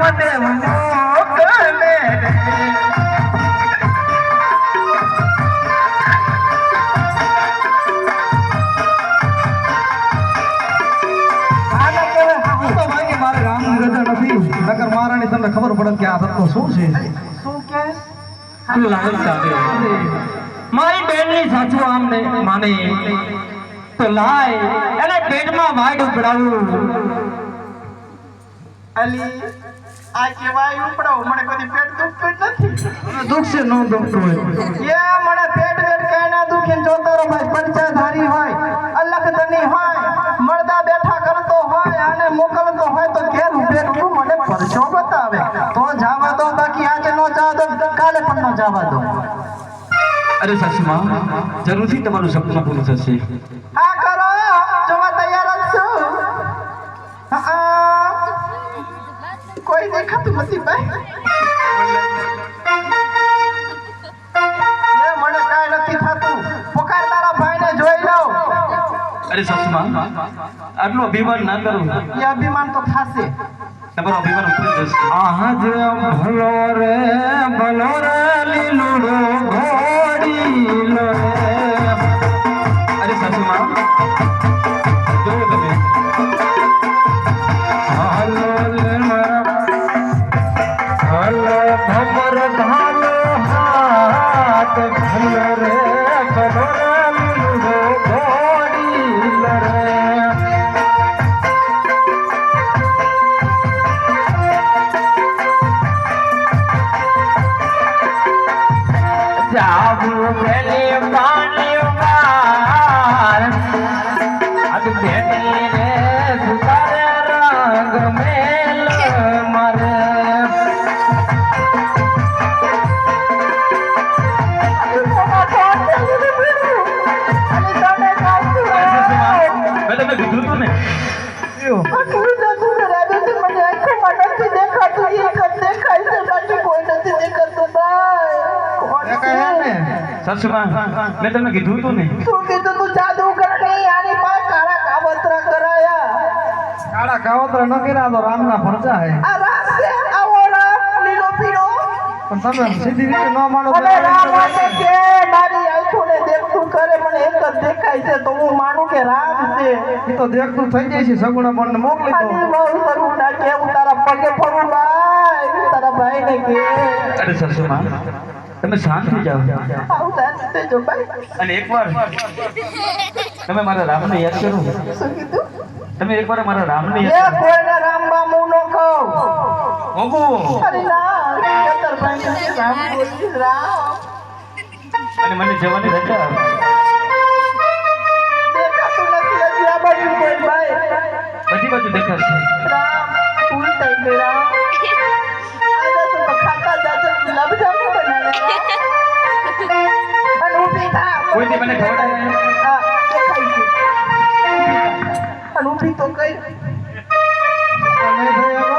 રામદેવ મોકલે નકર મારાની તમને ખબર પડે કે આ તત્વ શું છે શું કે તું લાલ સાહેબ મારી બેનની સાચું આમને માને તો લાય એને પેટમાં વાડ ઉપડાવું અલી આ કેવાય ઉપડાવ મને કદી પેટ દુખતું નથી દુખ છે નો દુખતું હોય એ મને પેટ કઈ ના દુખે જોતો રો ભાઈ પંચાધારી હોય અલખ ધની હોય મરદા બેઠા કરતો હોય અને મોકલતો હોય તો ઘેર ઉભેલું મને પરચો બતાવે તો જાવા દો બાકી આજે નો જાવ તો કાલે પણ નો જાવા દો અરે સાસુમાં જરૂરથી તમારું સપનું પૂરું થશે હા કરો જોવા તૈયાર જ છું હા કોઈ દેખાતું નથી ભાઈ મને કાંઈ નથી થતું પુકાર તારા ભાઈને જોઈ લઉં અરે સાસુમાં આટલું અભિમાન ના કરો એ અભિમાન તો થાશે તમારો અભિમાન ઉતરી જશે આજ ભલો રે લીલુડો ઘોડીલો રે અરે સાસુમાં જોવો તમે હાલો ભમર ધાલો હાથ ભલો રે લીલુડો ઘોડીલો રે જાવું પેલી પાણી માર અદ બેટી રે સુતારે રંગ મેલ મારે મેં તમને કીધું તું ને મેં તમને કીધું તું ને શું કીધું તું જાદુ કરણી આની પાસે કાળા કાવતરા કરાયા કાળા કાવતરા ન કર્યા તો રામના ફરજા હે આ રામ છે આવો રામ લીલો પીળો પણ તમે સીધી રીતે ન માનો તો અને રામ માટે કે મારી આંખોને દેખતું કરે મને એક જ દેખાય છે તો હું માનું કે રામ છે એ તો દેખતું થઈ જાય છે સગુણા પણ મોકલી દો અને બહુ સરું ના કે હું તારા પગે પડું ભાઈ તારા ભાઈને કે અરે સરસુમાં તમે શાંત થઈ જાઓ આવું દાંત જો ભાઈ અને એકવાર તમે મારા રામને યાદ કરો શું કીધું તમે એકવાર મારા રામને એ યાદ કોઈને રામબા મું નો કહું ઓગો અરે ના કેતર ભાઈ રામ બોલી રામ અને મને જવાની રજા દેખાતું નથી હજી આ બાજુ કોઈ ભાઈ બધી બાજુ દેખાશે રામ ભૂલ થઈ ગઈ રામ આજે તો ખાતા જાતે લબજામું બનાવ્યા અને ઊભી થા કોઈ દી મને ખવડાવે હા દેખાય છે અને ઊભી તો કઈ નહીં ભાઈ